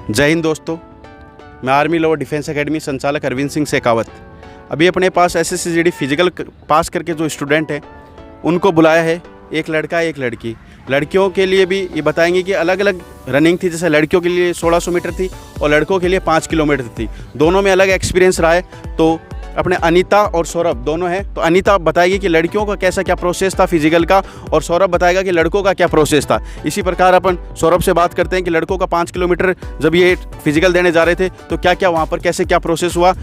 जय हिंद दोस्तों, मैं आर्मी लोअर डिफेंस एकेडमी संचालक अरविंद सिंह शेखावत। अभी अपने पास SSCGD फिजिकल पास करके जो स्टूडेंट हैं उनको बुलाया है, एक लड़का एक लड़की। लड़कियों के लिए भी ये बताएंगे कि अलग अलग रनिंग थी, जैसे लड़कियों के लिए 1600 मीटर थी और लड़कों के लिए 5 किलोमीटर थी। दोनों में अलग एक्सपीरियंस रहा है। तो अपने अनीता और सौरभ दोनों हैं, तो अनीता बताएगी कि लड़कियों का कैसा क्या प्रोसेस था फिजिकल का, और सौरभ बताएगा कि लड़कों का क्या प्रोसेस था। इसी प्रकार अपन सौरभ से बात करते हैं कि लड़कों का 5 किलोमीटर जब ये फिजिकल देने जा रहे थे तो क्या क्या वहाँ पर कैसे क्या प्रोसेस हुआ।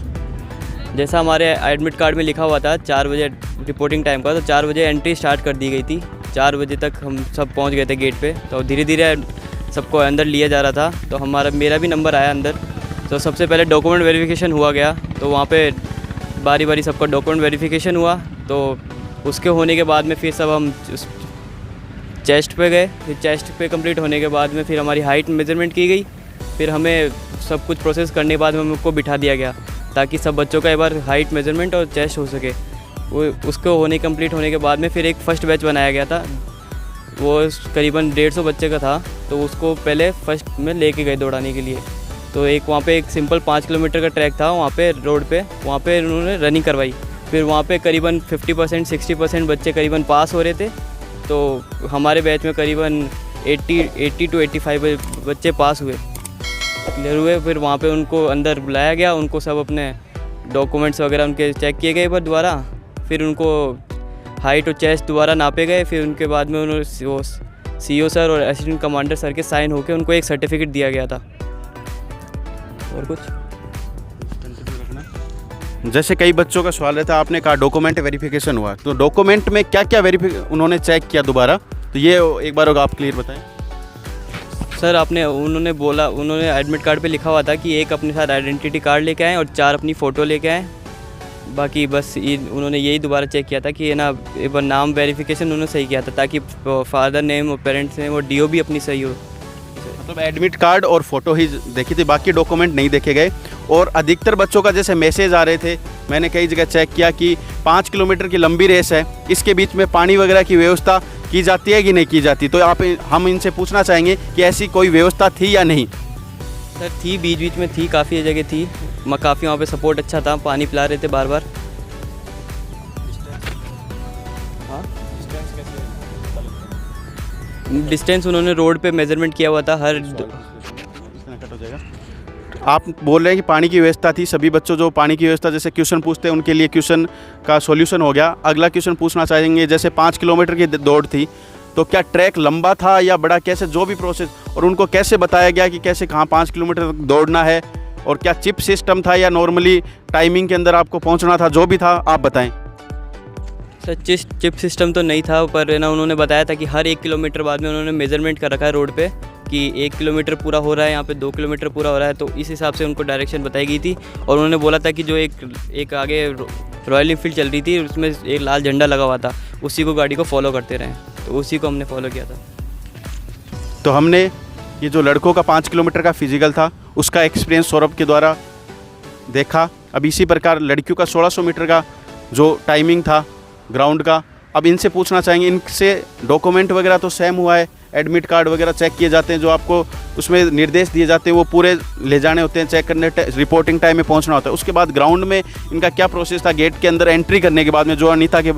जैसा हमारे एडमिट कार्ड में लिखा हुआ था 4 बजे रिपोर्टिंग टाइम का, तो 4 बजे एंट्री स्टार्ट कर दी गई थी। 4 बजे तक हम सब पहुंच गए थे गेट पे। तो धीरे धीरे सबको अंदर लिया जा रहा था। तो मेरा भी नंबर आया अंदर। तो सबसे पहले डॉक्यूमेंट वेरिफिकेशन हुआ गया। तो वहाँ पे बारी बारी सबका डॉक्यूमेंट वेरिफिकेशन हुआ। तो उसके होने के बाद में फिर सब हम चेस्ट पे गए। फिर चेस्ट पे कंप्लीट होने के बाद में फिर हमारी हाइट मेजरमेंट की गई। फिर हमें सब कुछ प्रोसेस करने के बाद में हमको बिठा दिया गया ताकि सब बच्चों का एक बार हाइट मेजरमेंट और चेस्ट हो सके। वो उसको कंप्लीट होने के बाद में फिर एक फ़र्स्ट बैच बनाया गया था। वो करीबन 150 बच्चे का था। तो उसको पहले फर्स्ट में लेके गए दौड़ाने के लिए। तो एक वहाँ पे एक सिंपल 5 किलोमीटर का ट्रैक था वहाँ पे रोड पे, वहाँ पे उन्होंने रनिंग करवाई। फिर वहाँ पे करीबन 50% 60% बच्चे करीबन पास हो रहे थे। तो हमारे बैच में करीबन 80 to 85 बच्चे पास हुए, क्लियर हुए। फिर वहाँ पे उनको अंदर बुलाया गया। उनको सब अपने डॉक्यूमेंट्स वगैरह उनके चेक किए गए पर दोबारा। फिर उनको हाइट और चेस्ट दोबारा नापे गए। फिर उनके बाद में उन्होंने CO सर और असिस्टेंट कमांडर सर के साइन होकर उनको एक सर्टिफिकेट दिया गया था। और कुछ जैसे कई बच्चों का सवाल रहता है, आपने कहा डॉक्यूमेंट वेरिफिकेशन हुआ, तो डॉक्यूमेंट में क्या क्या उन्होंने चेक किया दोबारा, तो ये एक बार आप क्लियर बताएं। सर उन्होंने बोला, उन्होंने एडमिट कार्ड पे लिखा हुआ था कि एक अपने साथ आइडेंटिटी कार्ड लेके आएँ और 4 अपनी फ़ोटो लेके आएँ। बाकी बस उन्होंने यही दोबारा चेक किया था कि ये ना एक बार नाम वेरिफिकेशन उन्होंने सही किया था ताकि फादर नेम और पेरेंट्स नेम और DO भी अपनी सही हो। मतलब एडमिट कार्ड और फोटो ही देखी थी, बाकी डॉक्यूमेंट नहीं देखे गए। और अधिकतर बच्चों का जैसे मैसेज आ रहे थे, मैंने कई जगह चेक किया कि 5 किलोमीटर की लंबी रेस है, इसके बीच में पानी वगैरह की व्यवस्था की जाती है कि नहीं की जाती। तो हम इनसे पूछना चाहेंगे कि ऐसी कोई व्यवस्था थी या नहीं। सर थी, बीच बीच में थी, काफ़ी जगह थी। काफ़ी वहाँ पे सपोर्ट अच्छा था, पानी पिला रहे थे बार बार। हाँ, डिस्टेंस उन्होंने रोड पे मेजरमेंट किया हुआ था हर। आप बोल रहे हैं कि पानी की व्यवस्था थी, सभी बच्चों जो पानी की व्यवस्था जैसे क्वेश्चन पूछते हैं उनके लिए क्वेश्चन का सॉल्यूशन हो गया। अगला क्वेश्चन पूछना चाहेंगे, जैसे 5 किलोमीटर की दौड़ थी तो क्या ट्रैक लंबा था या बड़ा, कैसे जो भी प्रोसेस, और उनको कैसे बताया गया कि कैसे कहाँ 5 किलोमीटर तक दौड़ना है, और क्या चिप सिस्टम था या नॉर्मली टाइमिंग के अंदर आपको पहुँचना था, जो भी था आप बताएं। सर चिप सिस्टम तो नहीं था, पर ना उन्होंने बताया था कि हर 1 किलोमीटर बाद में उन्होंने मेजरमेंट कर रखा है रोड पे कि 1 किलोमीटर पूरा हो रहा है, यहाँ पे 2 किलोमीटर पूरा हो रहा है। तो इस हिसाब से उनको डायरेक्शन बताई गई थी। और उन्होंने बोला था कि जो एक आगे रॉयल एनफील्ड चल रही थी उसमें एक लाल झंडा लगा हुआ था, उसी को गाड़ी को फॉलो करते रहें। तो उसी को हमने फॉलो किया था। तो हमने ये जो लड़कों का 5 किलोमीटर का फिजिकल था उसका एक्सपीरियंस सौरभ के द्वारा देखा। अब इसी प्रकार लड़कियों का 1600 मीटर का जो टाइमिंग था ग्राउंड का, अब इनसे पूछना चाहेंगे, इनसे डॉक्यूमेंट वगैरह तो सेम हुआ है, एडमिट कार्ड वगैरह चेक किए जाते हैं, जो आपको उसमें निर्देश दिए जाते हैं वो पूरे ले जाने होते हैं, चेक करने, रिपोर्टिंग टाइम में पहुंचना होता है। उसके बाद ग्राउंड में इनका क्या प्रोसेस था गेट के अंदर एंट्री करने के बाद में, जो अनीता के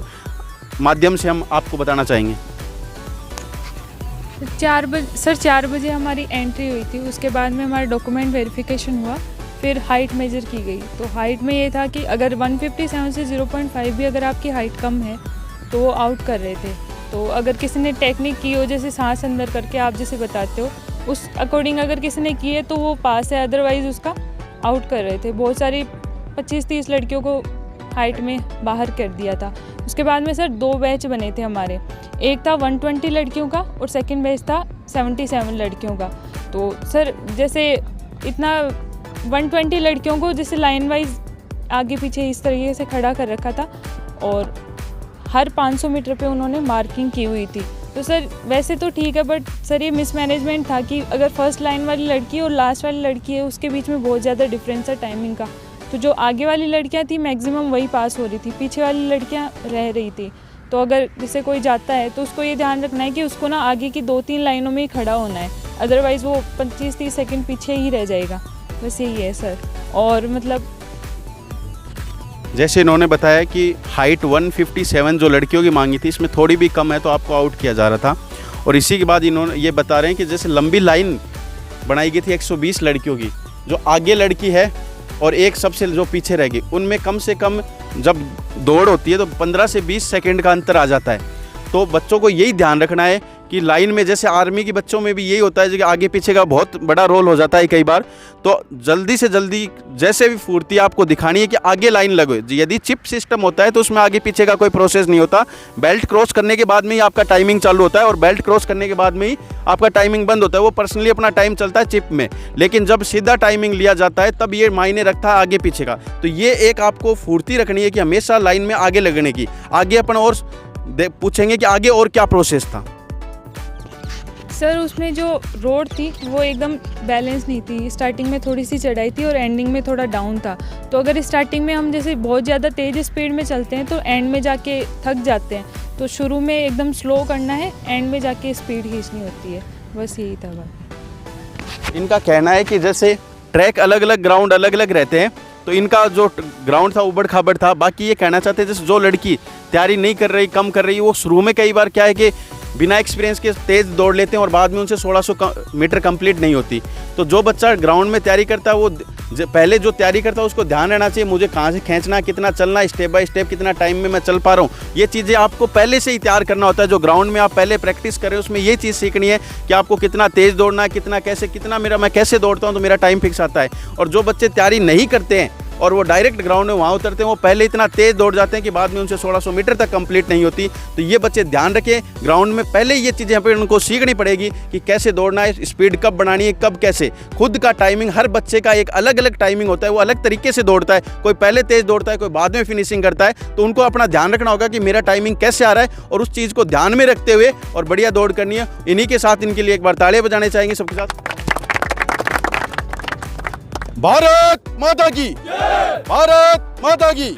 माध्यम से हम आपको बताना चाहेंगे। 4 बजे हमारी एंट्री हुई थी। उसके बाद में हमारा डॉक्यूमेंट वेरिफिकेशन हुआ। फिर हाइट मेजर की गई। तो हाइट में ये था कि अगर 157 से 0.5 भी अगर आपकी हाइट कम है तो वो आउट कर रहे थे। तो अगर किसी ने टेक्निक की हो, जैसे सांस अंदर करके आप जैसे बताते हो, उस अकॉर्डिंग अगर किसी ने की है तो वो पास है, अदरवाइज़ उसका आउट कर रहे थे। बहुत सारी 25-30 लड़कियों को हाइट में बाहर कर दिया था। उसके बाद में सर 2 बैच बने थे हमारे। एक था 120 लड़कियों का और सेकंड बैच था 77 लड़कियों का। तो सर जैसे इतना 120 लड़कियों को जैसे लाइन वाइज आगे पीछे इस तरीके से खड़ा कर रखा था और हर 500 मीटर पे उन्होंने मार्किंग की हुई थी। तो सर वैसे तो ठीक है, बट सर ये मिसमैनेजमेंट था कि अगर फर्स्ट लाइन वाली लड़की और लास्ट वाली लड़की है उसके बीच में बहुत ज़्यादा डिफरेंस है टाइमिंग का। तो जो आगे वाली लड़कियां थी मैक्सिमम वही पास हो रही थी, पीछे वाली लड़कियां रह रही थी। तो अगर जैसे कोई जाता है तो उसको ये ध्यान रखना है कि उसको ना आगे की 2-3 लाइनों में ही खड़ा होना है। अदरवाइज़ वो 25-30 सेकंड पीछे ही रह जाएगा। बस यही है सर। और मतलब जैसे इन्होंने बताया कि हाइट 157 जो लड़कियों की मांगी थी, इसमें थोड़ी भी कम है तो आपको आउट किया जा रहा था। और इसी के बाद इन्होंने ये बता रहे हैं कि जैसे लंबी लाइन बनाई गई थी 120 लड़कियों की, जो आगे लड़की है और एक सबसे जो पीछे रह गई, उनमें कम से कम जब दौड़ होती है तो 15 से 20 सेकंड का अंतर आ जाता है। तो बच्चों को यही ध्यान रखना है कि लाइन में, जैसे आर्मी के बच्चों में भी यही होता है कि आगे पीछे का बहुत बड़ा रोल हो जाता है कई बार, तो जल्दी से जल्दी जैसे भी फुर्ती आपको दिखानी है कि आगे लाइन लगे। यदि चिप सिस्टम होता है तो उसमें आगे पीछे का कोई प्रोसेस नहीं होता, बेल्ट क्रॉस करने के बाद में ही आपका टाइमिंग चालू होता है और बेल्ट क्रॉस करने के बाद में ही आपका टाइमिंग बंद होता है। वो पर्सनली अपना टाइम चलता है चिप में, लेकिन जब सीधा टाइमिंग लिया जाता है तब ये मायने रखता है आगे पीछे का। तो ये एक आपको फुर्ती रखनी है कि हमेशा लाइन में आगे लगने की। आगे अपन और पूछेंगे कि आगे और क्या प्रोसेस था। सर उसमें जो रोड थी वो एकदम बैलेंस नहीं थी। स्टार्टिंग में थोड़ी सी चढ़ाई थी और एंडिंग में थोड़ा डाउन था। तो अगर स्टार्टिंग में हम जैसे बहुत ज़्यादा तेज़ स्पीड में चलते हैं तो एंड में जाके थक जाते हैं। तो शुरू में एकदम स्लो करना है, एंड में जाके स्पीड खींचनी होती है। बस यही था बात। इनका कहना है कि जैसे ट्रैक अलग अलग, ग्राउंड अलग अलग रहते हैं, तो इनका जो ग्राउंड था उबड़ खाबड़ था। बाकी ये कहना चाहते हैं जैसे जो लड़की तैयारी नहीं कर रही, कम कर रही, वो शुरू में कई बार क्या है कि बिना एक्सपीरियंस के तेज़ दौड़ लेते हैं और बाद में उनसे 1600 मीटर कंप्लीट नहीं होती। तो जो बच्चा ग्राउंड में तैयारी करता है वो पहले जो तैयारी करता है उसको ध्यान रहना चाहिए, मुझे कहाँ से खींचना, कितना चलना, स्टेप बाय स्टेप कितना टाइम में मैं चल पा रहा हूँ। ये चीज़ें आपको पहले से ही तैयार करना होता है। जो ग्राउंड में आप पहले प्रैक्टिस करें उसमें ये चीज़ सीखनी है कि आपको कितना तेज़ दौड़ना है, कितना कैसे, कितना मैं कैसे दौड़ता हूँ तो मेरा टाइम फिक्स आता है। और जो बच्चे तैयारी नहीं करते हैं और वो डायरेक्ट ग्राउंड में वहाँ उतरते हैं, वो पहले इतना तेज़ दौड़ जाते हैं कि बाद में उनसे 1600 मीटर तक कंप्लीट नहीं होती। तो ये बच्चे ध्यान रखें, ग्राउंड में पहले ये चीज़ें यहाँ पर उनको सीखनी पड़ेगी कि कैसे दौड़ना है, स्पीड कब बढ़ानी है, कब कैसे। खुद का टाइमिंग, हर बच्चे का एक अलग अलग टाइमिंग होता है, वो अलग तरीके से दौड़ता है। कोई पहले तेज़ दौड़ता है, कोई बाद में फिनिशिंग करता है। तो उनको अपना ध्यान रखना होगा कि मेरा टाइमिंग कैसे आ रहा है और उस चीज़ को ध्यान में रखते हुए और बढ़िया दौड़ करनी है। इन्हीं के साथ इनके लिए एक बार तालियां बजाने चाहेंगे सबके साथ। भारत माता की, भारत माता की।